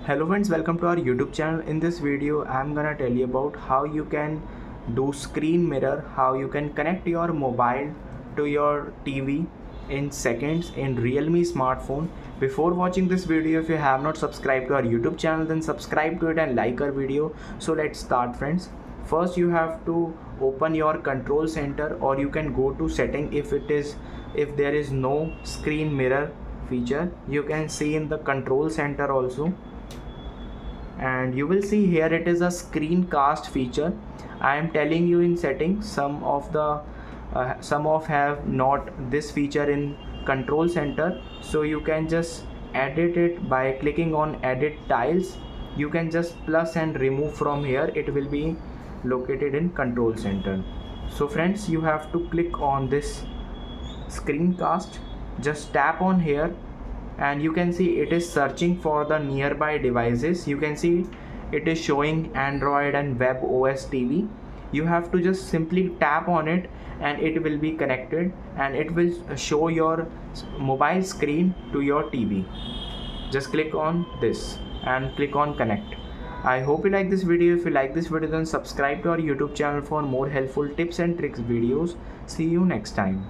Hello friends, welcome to our YouTube channel. In this video I'm gonna tell you about how you can do screen mirror, how you can connect your mobile to your TV in seconds in Realme smartphone. Before watching this video, if you have not subscribed to our YouTube channel, then subscribe to it and like our video. So let's start friends. First you have to open your control center, or you can go to setting. If there is no screen mirror feature, you can see in the control center also, and you will see here it is a screencast feature. I am telling you in settings, some of have not this feature in control center, so you can just edit it by clicking on edit tiles. You can just plus and remove from here, it will be located in control center. So friends, you have to click on this screencast, just tap on here, and you can see it is searching for the nearby devices. You can see it is showing Android and web OS TV. You have to just simply tap on it and it will be connected, and it will show your mobile screen to your TV. Just click on this and click on connect. I hope you like this video. If you like this video, then subscribe to our YouTube channel for more helpful tips and tricks videos. See you next time.